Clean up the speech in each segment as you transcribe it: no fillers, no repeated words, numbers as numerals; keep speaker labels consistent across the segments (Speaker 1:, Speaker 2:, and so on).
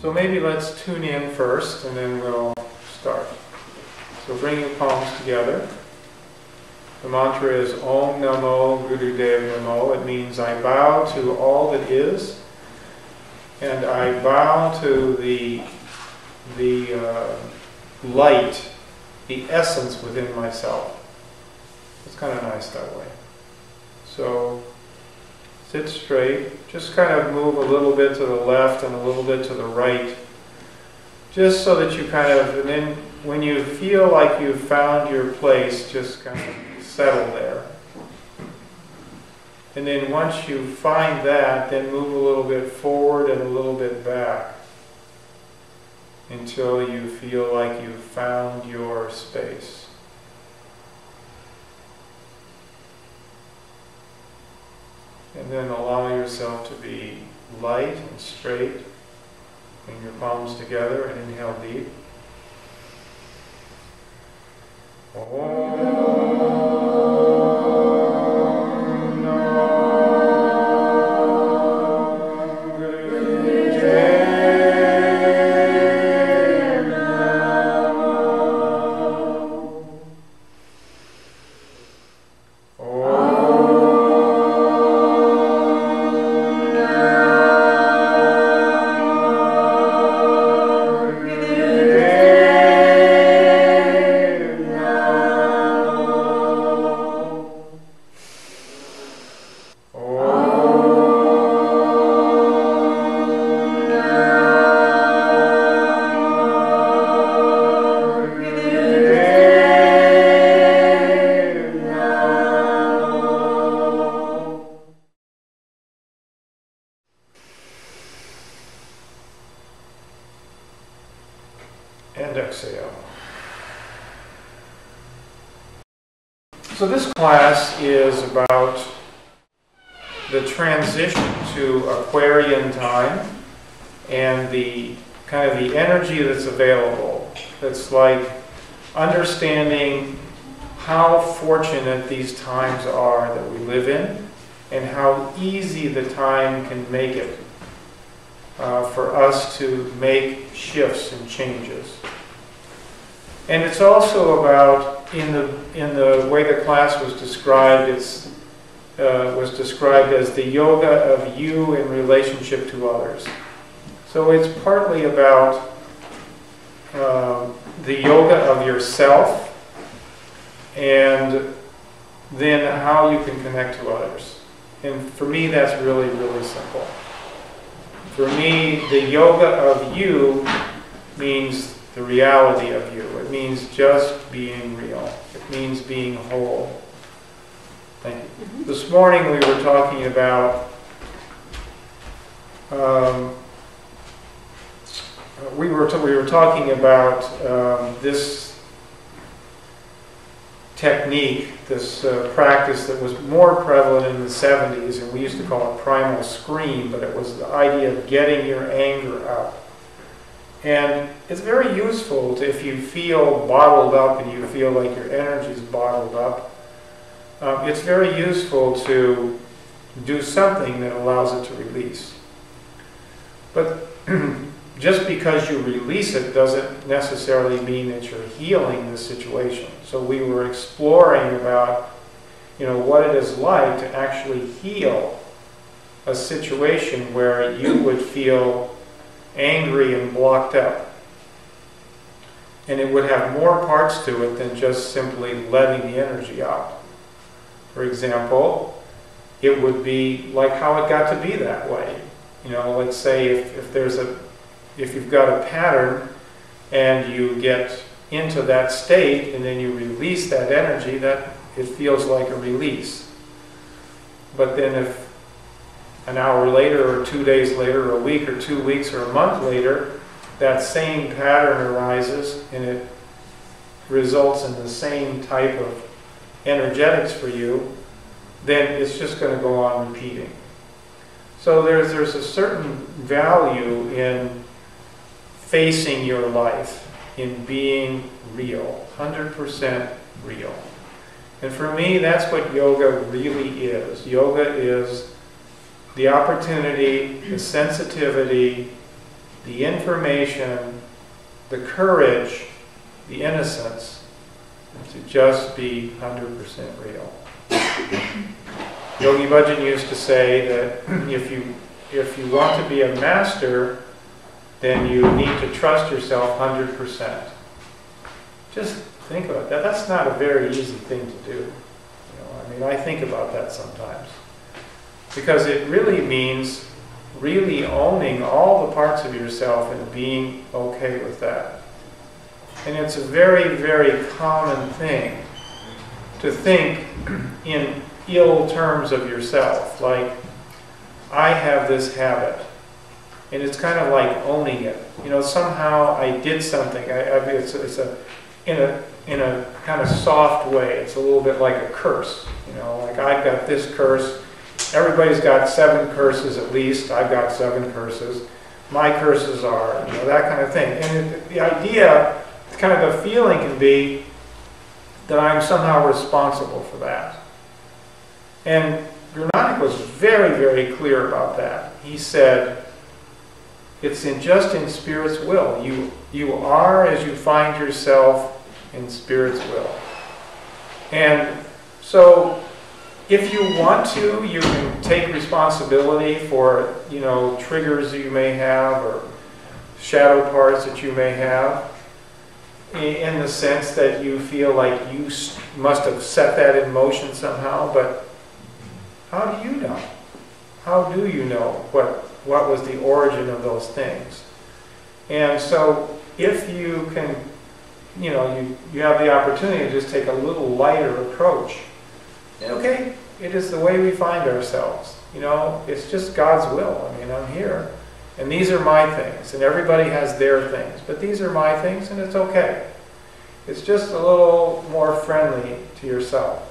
Speaker 1: So maybe let's tune in first and then we'll start. So bring your palms together. The mantra is Om Namo Gurudev Namo. It means I bow to all that is, and I bow to the light, the essence within myself. It's kind of nice that way. So sit straight, just kind of move a little bit to the left and a little bit to the right, just so that you kind of, and then when you feel like you've found your place, just kind of settle there. And then once you find that, then move a little bit forward and a little bit back until you feel like you've found your space. And then allow yourself to be light and straight. Bring your palms together and inhale deep. And exhale. So this class is about the transition to Aquarian time and the kind of the energy that's available. That's like understanding how fortunate these times are that we live in and how easy the time can make it for us to make shifts and changes. And it's also about, in the way the class was described, was described as the yoga of you in relationship to others. So it's partly about the yoga of yourself and then how you can connect to others. And for me, that's really, really simple. For me, the yoga of you means the reality of you. It means just being real. It means being whole. Thank you. Mm-hmm. This morning we were talking about we were talking about this technique, this practice that was more prevalent in the 70s, and we used to call it primal scream, but it was the idea of getting your anger out. And it's very useful to, if you feel bottled up and you feel like your energy is bottled up, it's very useful to do something that allows it to release. But just because you release it doesn't necessarily mean that you're healing the situation. So we were exploring about, what it is like to actually heal a situation where you would feel angry and blocked up. And it would have more parts to it than just simply letting the energy out. For example, it would be like how it got to be that way. Let's say if you've got a pattern and you get into that state and then you release that energy, that it feels like a release. But then if an hour later or 2 days later or a week or 2 weeks or a month later, that same pattern arises and it results in the same type of energetics for you, then it's just going to go on repeating. So there's a certain value in facing your life, in being real, 100% real. And for me, that's what yoga really is. Yoga is the opportunity, the sensitivity, the information, the courage, the innocence to just be 100% real. Yogi Bhajan used to say that if you want to be a master, then you need to trust yourself 100%. Just think about that. That's not a very easy thing to do. I mean, I think about that sometimes. Because it really means really owning all the parts of yourself and being okay with that. And it's a very, very common thing to think in ill terms of yourself. Like, I have this habit. And it's kind of like owning it. Somehow I did something. In a kind of soft way. It's a little bit like a curse. Like I've got this curse. Everybody's got 7 curses at least. I've got 7 curses. My curses are, that kind of thing. And the idea, kind of the feeling can be that I'm somehow responsible for that. And Guru Nanak was very, very clear about that. He said, it's just in Spirit's will. You are as you find yourself in Spirit's will. And so, if you want to, you can take responsibility for, triggers you may have or shadow parts that you may have, in the sense that you feel like you must have set that in motion somehow, but how do you know? How do you know what was the origin of those things? And so, if you can, you have the opportunity to just take a little lighter approach. Okay, it is the way we find ourselves. It's just God's will. I mean, I'm here. And these are my things. And everybody has their things. But these are my things, and it's okay. It's just a little more friendly to yourself.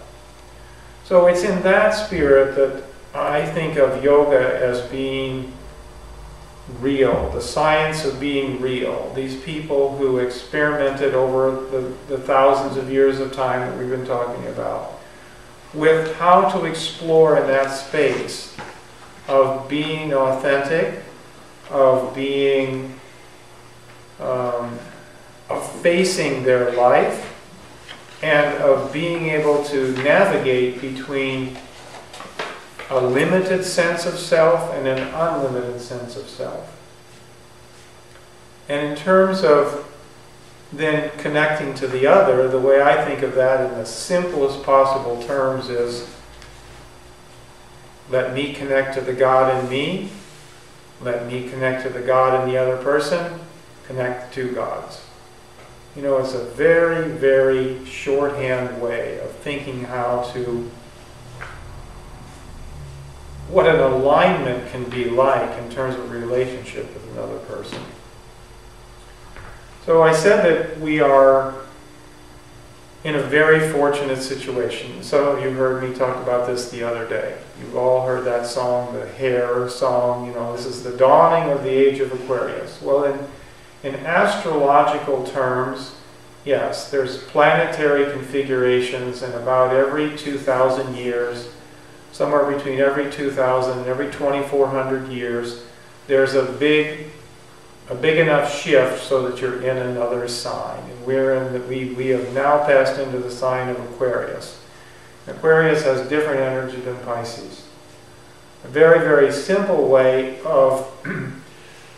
Speaker 1: So it's in that spirit that I think of yoga as being real, the science of being real. These people who experimented over the thousands of years of time that we've been talking about, with how to explore in that space of being authentic, of being, of facing their life, and of being able to navigate between a limited sense of self and an unlimited sense of self. And in terms of then connecting to the other, the way I think of that in the simplest possible terms is, let me connect to the God in me, let me connect to the God in the other person, connect to Gods. It's a very, very shorthand way of thinking what an alignment can be like in terms of relationship with another person. So I said that we are in a very fortunate situation. Some of you heard me talk about this the other day. You've all heard that song, the Hare song, this is the dawning of the age of Aquarius. Well, in astrological terms, yes, there's planetary configurations, and about every 2,000 years, somewhere between every 2,000 and every 2,400 years, there's a big enough shift so that you're in another sign. And we have now passed into the sign of Aquarius. Aquarius has different energy than Pisces. A very, very simple way of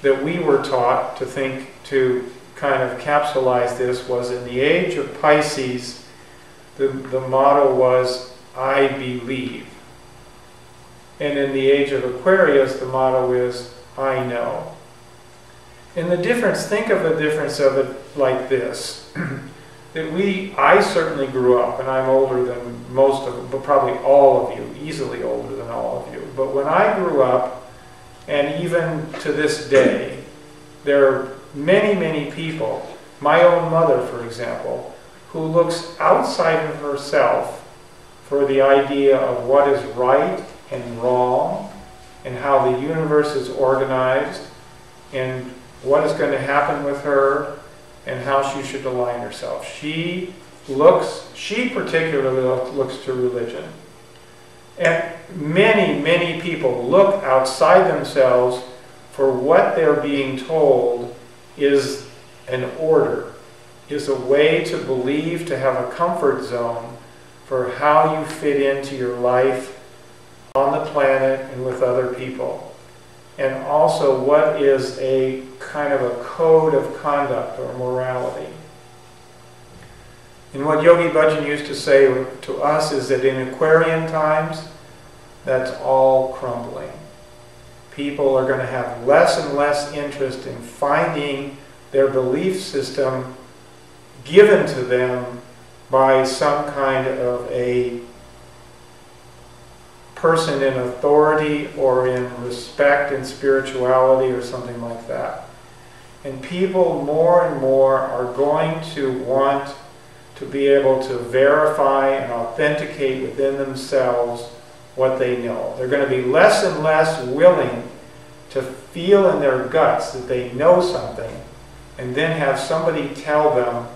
Speaker 1: that we were taught to think, to kind of capsulize this, was in the age of Pisces, the motto was, I believe. And in the age of Aquarius, the motto is, I know. And the difference, think of the difference of it like this. that I certainly grew up, and I'm older than most of them, but probably all of you, easily older than all of you. But when I grew up, and even to this day, there are many, many people, my own mother, for example, who looks outside of herself for the idea of what is right and wrong, and how the universe is organized, and what is going to happen with her, and how she should align herself. She particularly looks to religion. And many, many people look outside themselves for what they're being told is an order, is a way to believe, to have a comfort zone for how you fit into your life on the planet and with other people. And also what is a kind of a code of conduct or morality. And what Yogi Bhajan used to say to us is that in Aquarian times, that's all crumbling. People are going to have less and less interest in finding their belief system given to them by some kind of a person in authority or in respect and spirituality or something like that. And people more and more are going to want to be able to verify and authenticate within themselves what they know. They're going to be less and less willing to feel in their guts that they know something and then have somebody tell them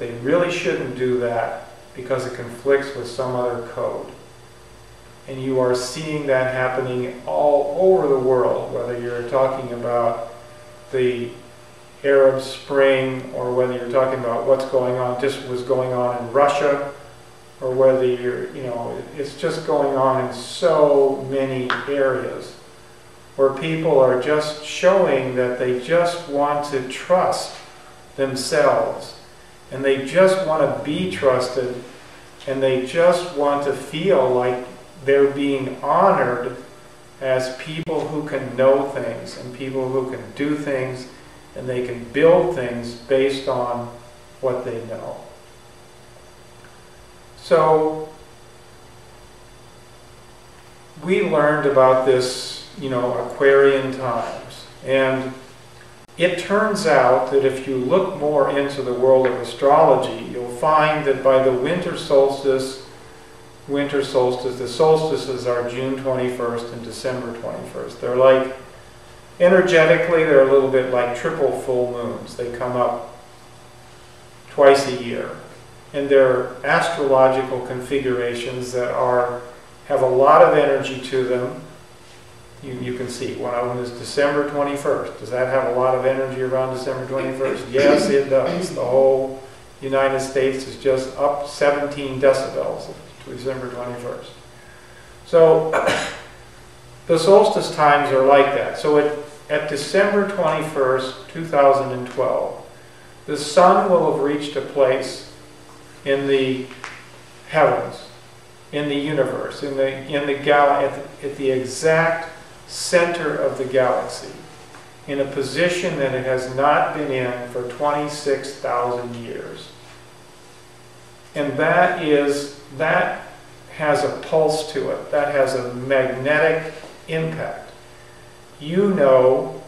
Speaker 1: they really shouldn't do that because it conflicts with some other code. And you are seeing that happening all over the world, whether you're talking about the Arab Spring or whether you're talking about what's going on, just was going on in Russia, or whether you're, it's just going on in so many areas where people are just showing that they just want to trust themselves and they just want to be trusted and they just want to feel like they're being honored as people who can know things and people who can do things and they can build things based on what they know. So we learned about this, Aquarian times, and it turns out that if you look more into the world of astrology, you'll find that by the winter solstice, the solstices are June 21st and December 21st. They're like, energetically, they're a little bit like triple full moons. They come up twice a year. And they're astrological configurations that have a lot of energy to them. You can see one of them is December 21st. Does that have a lot of energy around December 21st? Yes, it does. The whole United States is just up 17 decibels to December 21st. So the solstice times are like that. So at December 21st, 2012, the sun will have reached a place in the heavens, in the universe, at the exact center of the galaxy, in a position that it has not been in for 26,000 years. And that has a pulse to it. That has a magnetic impact. You know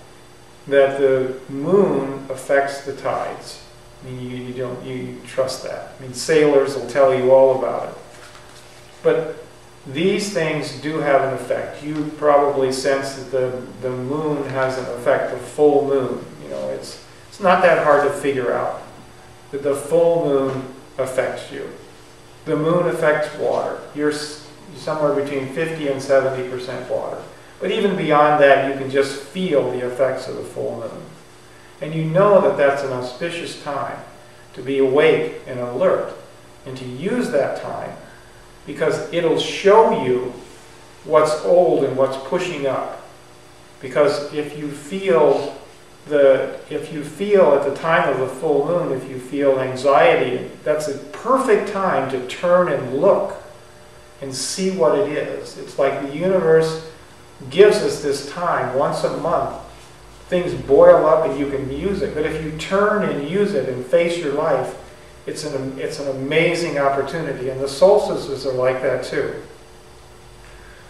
Speaker 1: that the moon affects the tides. I mean, you trust that. I mean, sailors will tell you all about it. But these things do have an effect. You probably sense that the moon has an effect, the full moon. It's not that hard to figure out that the full moon affects you. The moon affects water. You're somewhere between 50 and 70% water. But even beyond that, you can just feel the effects of the full moon. And you know that that's an auspicious time to be awake and alert and to use that time because it'll show you what's old and what's pushing up. Because if you feel at the time of the full moon, if you feel anxiety, that's a perfect time to turn and look and see what it is. It's like the universe gives us this time once a month. Things boil up and you can use it. But if you turn and use it and face your life, It's an amazing opportunity, and the solstices are like that too.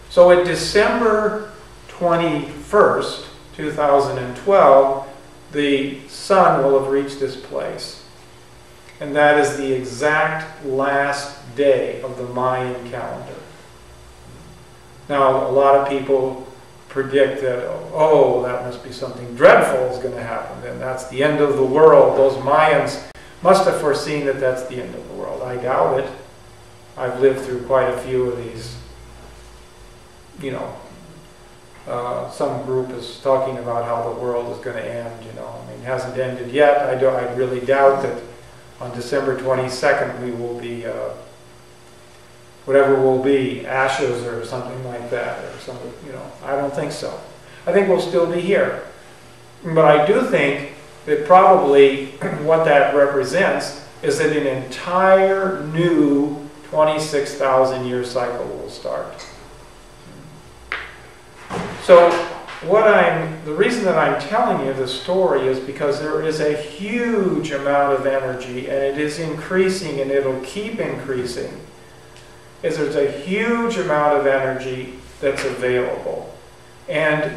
Speaker 1: So at December 21st, 2012, the sun will have reached this place. And that is the exact last day of the Mayan calendar. Now, a lot of people predict that, oh, that must be something dreadful is going to happen, and that's the end of the world. Those Mayans must have foreseen that that's the end of the world. I doubt it. I've lived through quite a few of these. You know, some group is talking about how the world is going to end. You know, I mean, it hasn't ended yet. I really doubt that on December 22nd we will be, whatever will be, ashes or something like that, or something. You know, I don't think so. I think we'll still be here, but I do think that probably what that represents is that an entire new 26,000 year cycle will start. So the reason that I'm telling you this story is because there is a huge amount of energy, and it is increasing, and it'll keep increasing. There's a huge amount of energy that's available. And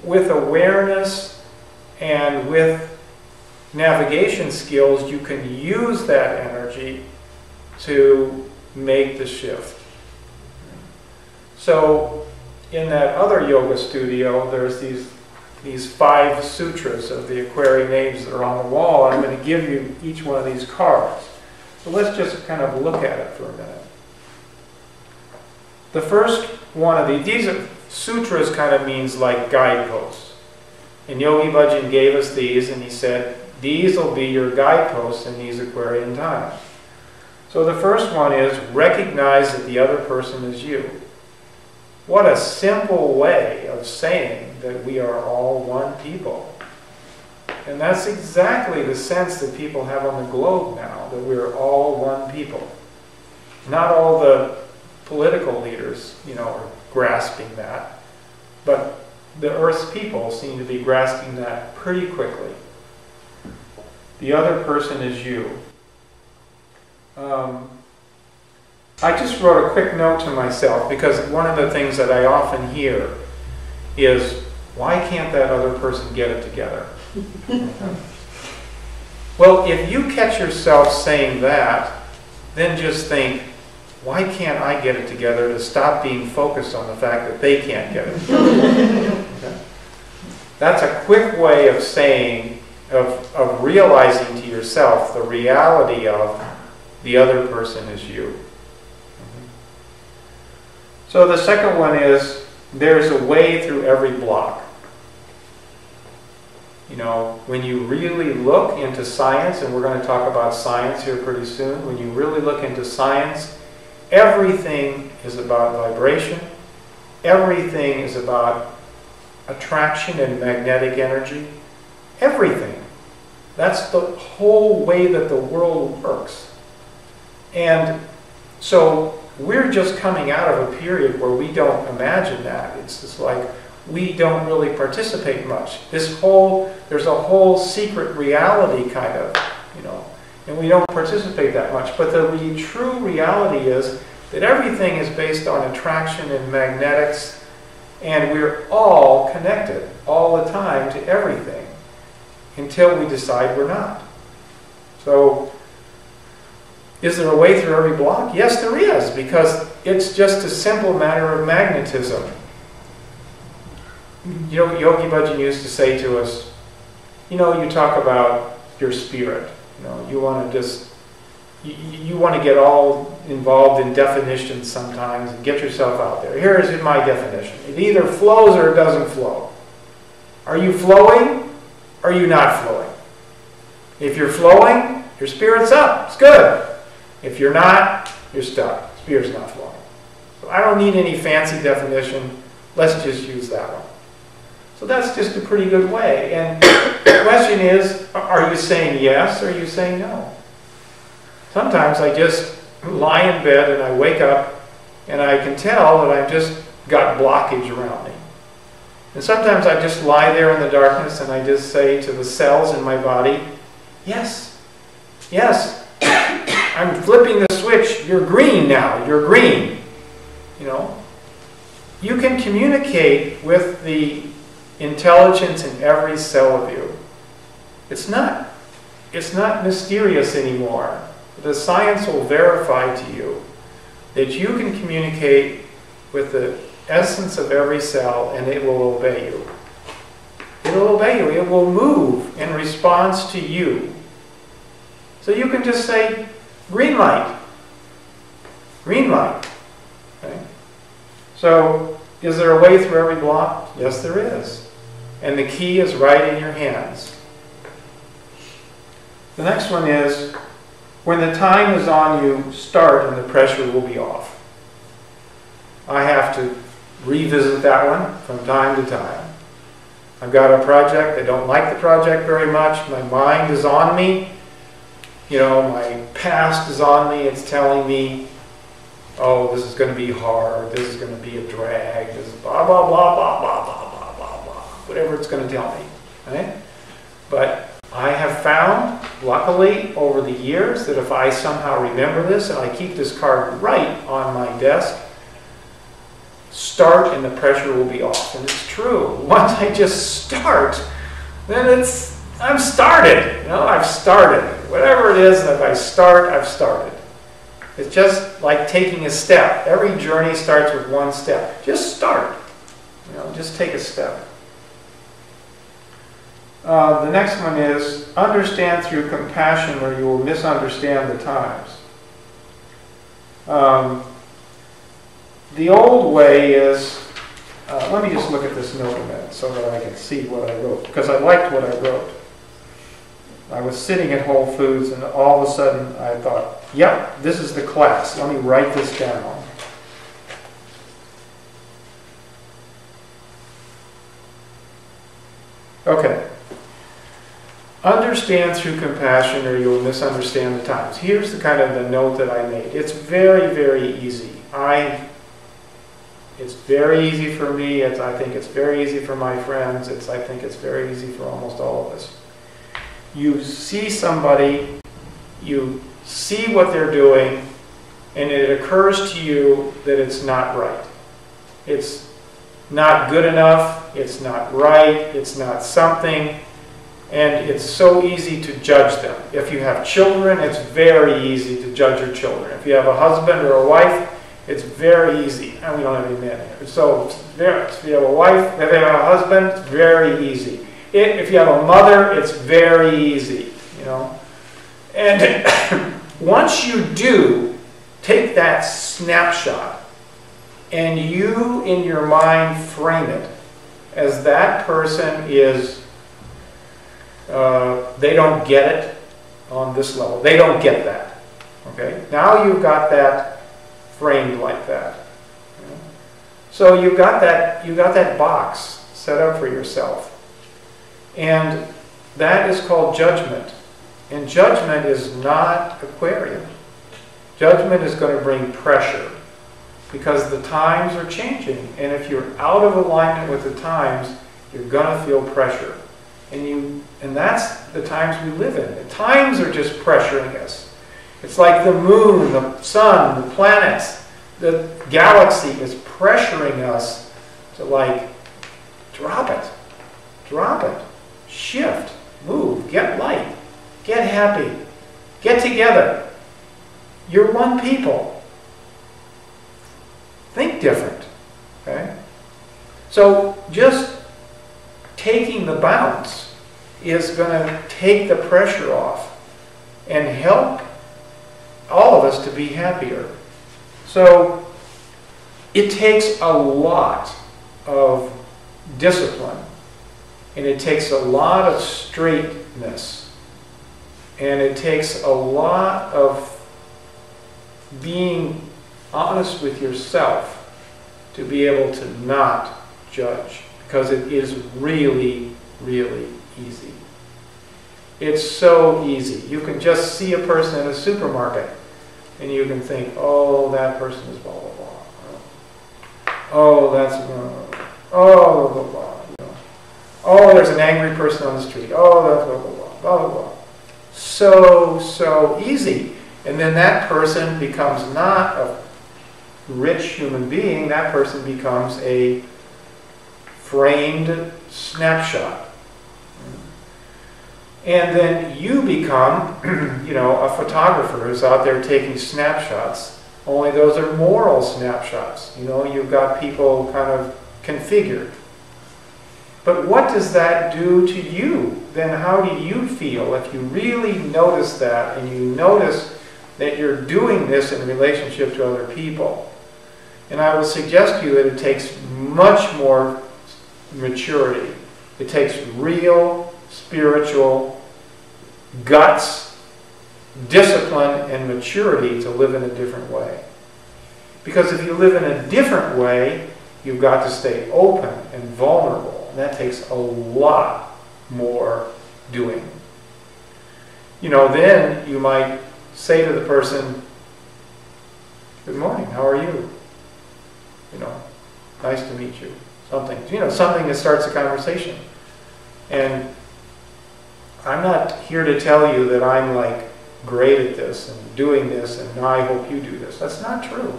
Speaker 1: with awareness and with navigation skills, you can use that energy to make the shift. So in that other yoga studio, there's these 5 sutras of the Aquarian names that are on the wall. I'm going to give you each one of these cards. So let's just kind of look at it for a minute. The first one of these are, sutras kind of means like guideposts. And Yogi Bhajan gave us these, and he said, these will be your guideposts in these Aquarian times. So the first one is, recognize that the other person is you. What a simple way of saying that we are all one people. And that's exactly the sense that people have on the globe now, that we're all one people. Not all the political leaders, you know, are grasping that, but the Earth's people seem to be grasping that pretty quickly. The other person is you. I just wrote a quick note to myself, because one of the things that I often hear is, why can't that other person get it together? Well, if you catch yourself saying that, then just think, why can't I get it together, to stop being focused on the fact that they can't get it together? Okay? That's a quick way of saying, of realizing to yourself the reality of the other person is you. So the second one is, there's a way through every block. You know, when you really look into science, and we're going to talk about science here pretty soon, when you really look into science, everything is about vibration. Everything is about attraction and magnetic energy. Everything. That's the whole way that the world works. And so we're just coming out of a period where we don't imagine that. It's just like we don't really participate much. There's a whole secret reality kind of, you know, and we don't participate that much. But the true reality is that everything is based on attraction and magnetics, and we're all connected all the time to everything until we decide we're not. So, is there a way through every block? Yes, there is, because it's just a simple matter of magnetism. You know, Yogi Bhajan used to say to us, you know, you talk about your spirit. You know, you want to just, you want to get all involved in definitions sometimes and get yourself out there. Here is my definition. It either flows or it doesn't flow. Are you flowing? Or are you not flowing? If you're flowing, your spirit's up. It's good. If you're not, you're stuck. Spirit's not flowing. So I don't need any fancy definition. Let's just use that one. So that's just a pretty good way. And the question is, are you saying yes or are you saying no? Sometimes I just lie in bed and I wake up and I can tell that I've just got blockage around me. And sometimes I just lie there in the darkness and I just say to the cells in my body, yes, yes, I'm flipping the switch, you're green now, you're green. You know? You can communicate with the intelligence in every cell of you. It's not mysterious anymore. The science will verify to you that you can communicate with the essence of every cell and it will obey you. It will obey you. It will move in response to you. So you can just say, green light. Green light. Okay? So, is there a way through every block? Yes, there is. And the key is right in your hands. The next one is, when the time is on you, start and the pressure will be off. I have to revisit that one from time to time. I've got a project, I don't like the project very much, my mind is on me, you know, my past is on me, it's telling me, oh, this is going to be hard, this is going to be a drag, this is blah, blah, blah, blah, blah, blah, blah, blah, blah, whatever it's going to tell me, right? But I have found, luckily, over the years, that if I somehow remember this and I keep this card right on my desk, start and the pressure will be off. And it's true. Once I just start, then I'm started. You know, I've started. Whatever it is that I start, I've started. It's just like taking a step. Every journey starts with one step. Just start. You know, just take a step. The next one is, understand through compassion or you will misunderstand the times. The old way is, let me just look at this note a minute so that I can see what I wrote, because I liked what I wrote. I was sitting at Whole Foods and all of a sudden I thought, yep, this is the class. Let me write this down. Okay. Understand through compassion or you will misunderstand the times. Here's the kind of the note that I made. It's very, very easy. It's very easy for me. I think it's very easy for my friends. I think it's very easy for almost all of us. You see somebody, you see what they're doing, and it occurs to you that it's not right. It's not good enough, it's not right, it's not something, and it's so easy to judge them. If you have children, it's very easy to judge your children. If you have a husband or a wife, it's very easy. And we don't have any men here. So if you have a wife, if you have a husband, it's very easy. If you have a mother, it's very easy, you know. And once you do take that snapshot and you in your mind frame it as that person is, they don't get it on this level. They don't get that. Okay? Now you've got that framed like that. You know? So you've got that box set up for yourself. And that is called judgment. And judgment is not Aquarian. Judgment is going to bring pressure because the times are changing. And if you're out of alignment with the times, you're going to feel pressure. And that's the times we live in. The times are just pressuring us. It's like the moon, the sun, the planets, the galaxy is pressuring us to like, drop it, shift, move, get light, get happy, get together. You're one people. Think different, okay? So just taking the bounce is going to take the pressure off and help all of us to be happier. So it takes a lot of discipline and it takes a lot of straightness and it takes a lot of being honest with yourself to be able to not judge, because it is really, really easy. It's so easy. You can just see a person in a supermarket and you can think, oh, that person is blah, blah, blah. Oh, that's, oh, blah, blah, blah. You know. Oh, there's an angry person on the street. Oh, that's blah, blah, blah, blah, blah, blah. so easy. And then that person becomes not a rich human being, that person becomes a framed snapshot. And then you become, a photographer who's out there taking snapshots, only those are moral snapshots. You've got people kind of configured. But what does that do to you? Then how do you feel if you really notice that, and you notice that you're doing this in relationship to other people? And I would suggest to you that it takes much more maturity. It takes real spiritual guts, discipline, and maturity to live in a different way. Because if you live in a different way, you've got to stay open and vulnerable. And that takes a lot more doing. Then you might say to the person, "Good morning, how are you? Nice to meet you." Something that starts a conversation. And I'm not here to tell you that I'm like great at this and doing this and I hope you do this. That's not true.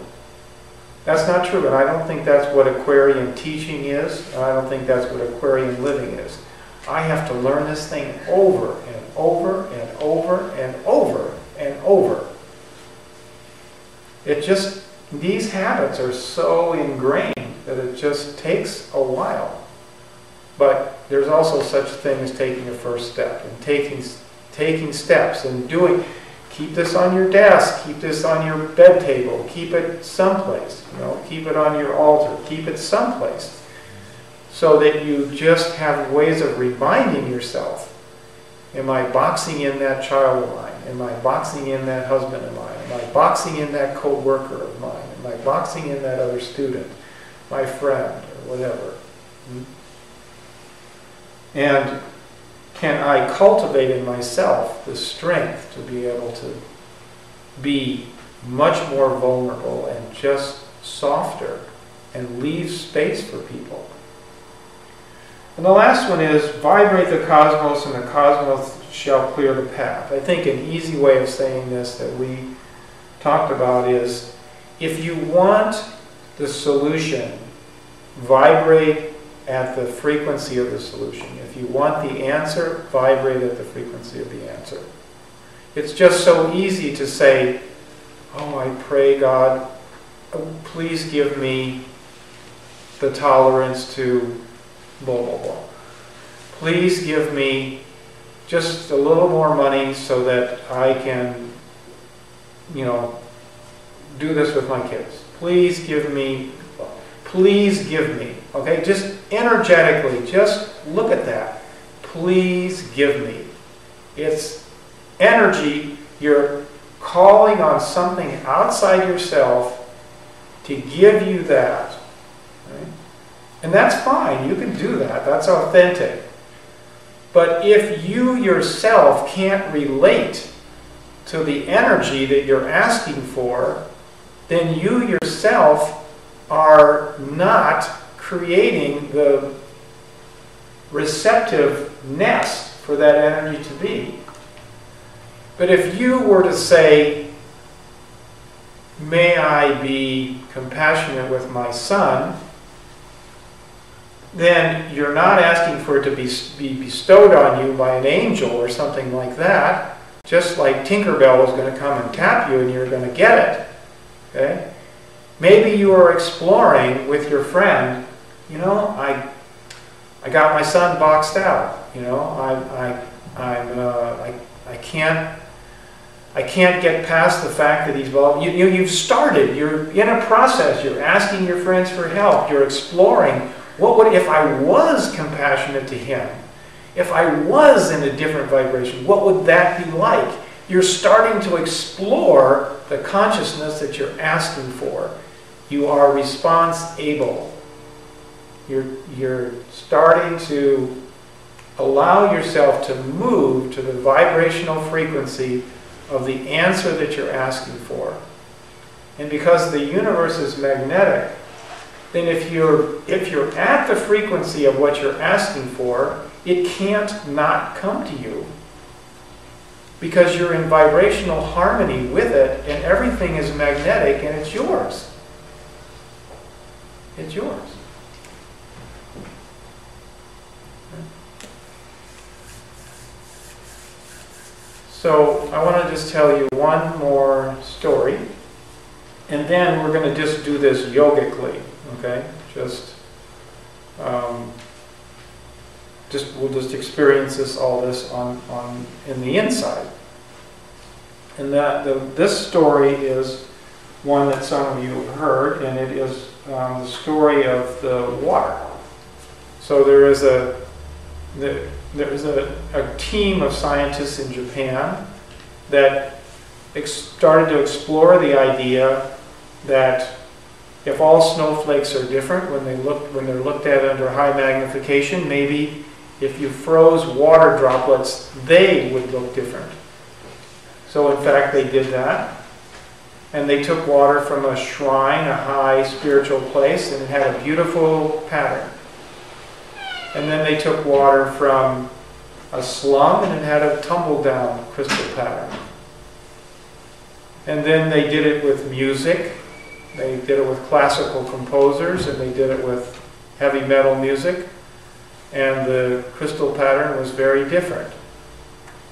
Speaker 1: That's not true, and I don't think that's what Aquarian teaching is, and I don't think that's what Aquarian living is. I have to learn this thing over and over and over and over and over. These habits are so ingrained that it just takes a while. But there's also such a thing as taking a first step, and taking steps and doing. Keep this on your desk, keep this on your bed table, keep it someplace, keep it on your altar, keep it someplace, so that you just have ways of reminding yourself, am I boxing in that child of mine? Am I boxing in that husband of mine? Am I boxing in that co-worker of mine? Am I boxing in that other student, my friend, or whatever? And can I cultivate in myself the strength to be able to be much more vulnerable and just softer and leave space for people? And the last one is vibrate the cosmos and the cosmos shall clear the path. I think an easy way of saying this that we talked about is if you want the solution, vibrate at the frequency of the solution. If you want the answer, vibrate at the frequency of the answer. It's just so easy to say, oh, I pray God, please give me the tolerance to blah, blah, blah. Please give me just a little more money so that I can, do this with my kids. Please give me. Okay, just energetically, just look at that. Please give me. It's energy. You're calling on something outside yourself to give you that. Right? And that's fine. You can do that. That's authentic. But if you yourself can't relate to the energy that you're asking for, then you yourself are not creating the receptiveness for that energy to be. But if you were to say, may I be compassionate with my son, then you're not asking for it to be bestowed on you by an angel or something like that, just like Tinkerbell is going to come and tap you and you're going to get it. Okay? Maybe you are exploring with your friend, I got my son boxed out. I can't get past the fact that he's well. You've started. You're in a process. You're asking your friends for help. You're exploring. What would if I was compassionate to him? If I was in a different vibration, what would that be like? You're starting to explore the consciousness that you're asking for. You are response-able. You're starting to allow yourself to move to the vibrational frequency of the answer that you're asking for. And because the universe is magnetic, then if you're at the frequency of what you're asking for, it can't not come to you. because you're in vibrational harmony with it, and everything is magnetic, and it's yours. It's yours. So I want to just tell you one more story, and then we're going to just do this yogically, okay? We'll just experience all this in the inside. And this story is one that some of you have heard, and it is the story of the water. So there's a team of scientists in Japan that started to explore the idea that if all snowflakes are different when they're looked at under high magnification, maybe if you froze water droplets, they would look different. So in fact, they did that. And they took water from a shrine, a high spiritual place, and it had a beautiful pattern. And then they took water from a slum, and it had a tumble-down crystal pattern. And then they did it with music. They did it with classical composers, and they did it with heavy metal music. And the crystal pattern was very different.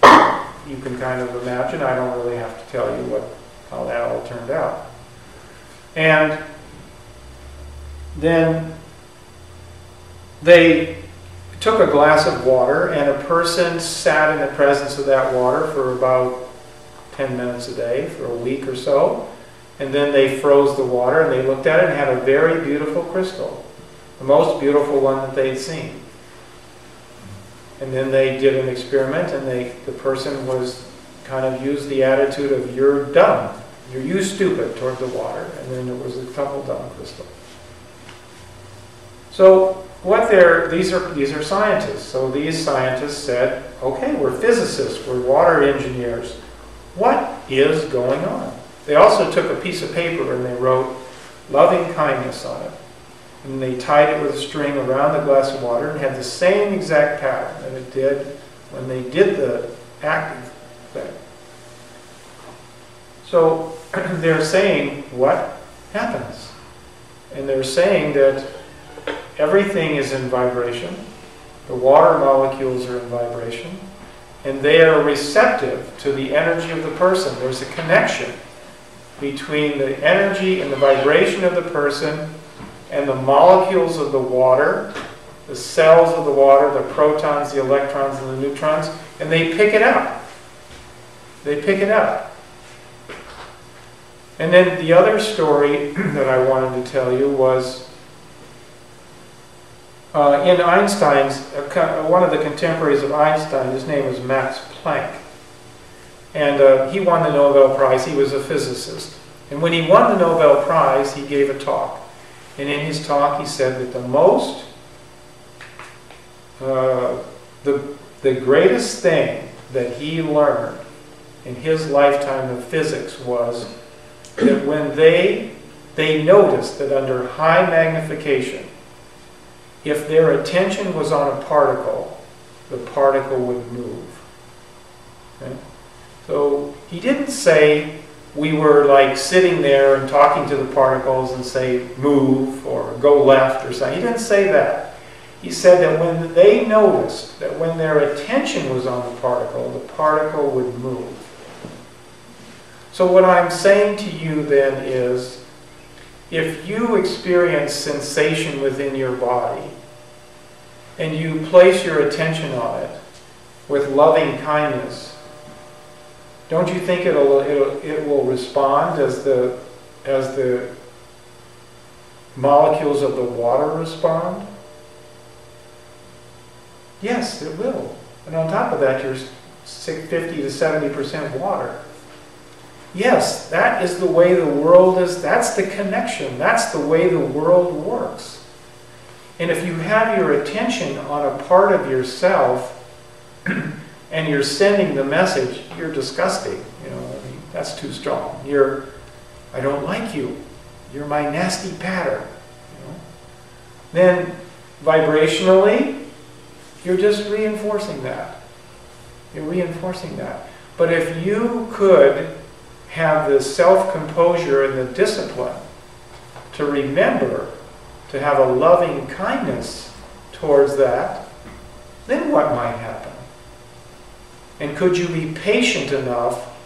Speaker 1: You can kind of imagine. I don't really have to tell you how that all turned out. And then they took a glass of water, and a person sat in the presence of that water for about 10 minutes a day for a week or so. And then they froze the water, and they looked at it and had a very beautiful crystal, the most beautiful one that they'd seen. And then they did an experiment, and the person was kind of used the attitude of, "You're dumb, you stupid," toward the water, and then it was a tumble-down crystal. So these are scientists. So these scientists said, "Okay, we're physicists, we're water engineers. What is going on?" They also took a piece of paper and they wrote "loving kindness" on it. And they tied it with a string around the glass of water and had the same exact pattern that it did when they did the active thing. So they're saying, what happens? And they're saying that everything is in vibration. The water molecules are in vibration. And they are receptive to the energy of the person. There's a connection between the energy and the vibration of the person and the molecules of the water, the cells of the water, the protons, the electrons, and the neutrons, and they pick it up. They pick it up. And then the other story that I wanted to tell you was in Einstein's, one of the contemporaries of Einstein, his name was Max Planck. And he won the Nobel Prize. He was a physicist. And when he won the Nobel Prize, he gave a talk. And in his talk, he said that the greatest thing that he learned in his lifetime of physics was that when they noticed that under high magnification, if their attention was on a particle, the particle would move. Okay? So he didn't say we were like sitting there and talking to the particles and say move or go left or something. He didn't say that. He said that when they noticed that when their attention was on the particle would move. So what I'm saying to you then is, if you experience sensation within your body and you place your attention on it with loving kindness, don't you think it will respond as the molecules of the water respond? Yes, it will. And on top of that, you're 50 to 70% water. Yes, that is the way the world is. That's the connection. That's the way the world works. And if you have your attention on a part of yourself and you're sending the message, you're disgusting. You know, I mean, that's too strong. I don't like you. You're my nasty pattern. You know? Then vibrationally, you're just reinforcing that. You're reinforcing that. But if you could have the self-composure and the discipline to remember to have a loving kindness towards that, then what might happen? And could you be patient enough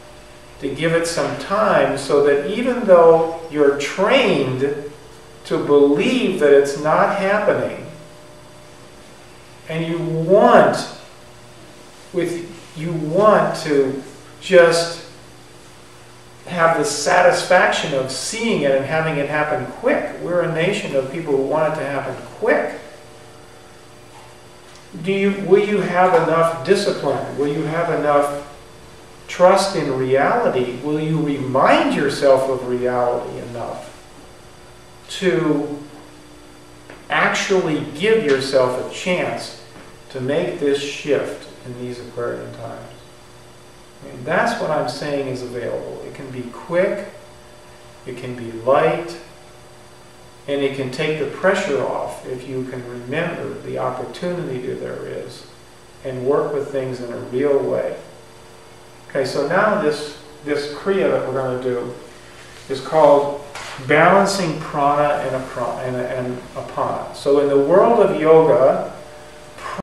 Speaker 1: to give it some time so that even though you're trained to believe that it's not happening, and you want to just have the satisfaction of seeing it and having it happen quick. We're a nation of people who want it to happen quick. Will you have enough discipline? Will you have enough trust in reality? Will you remind yourself of reality enough to actually give yourself a chance to make this shift in these Aquarian times? And that's what I'm saying is available. It can be quick, it can be light, and it can take the pressure off if you can remember the opportunity that there is and work with things in a real way. Okay, so now this Kriya that we're going to do is called balancing prana and apana. So in the world of yoga,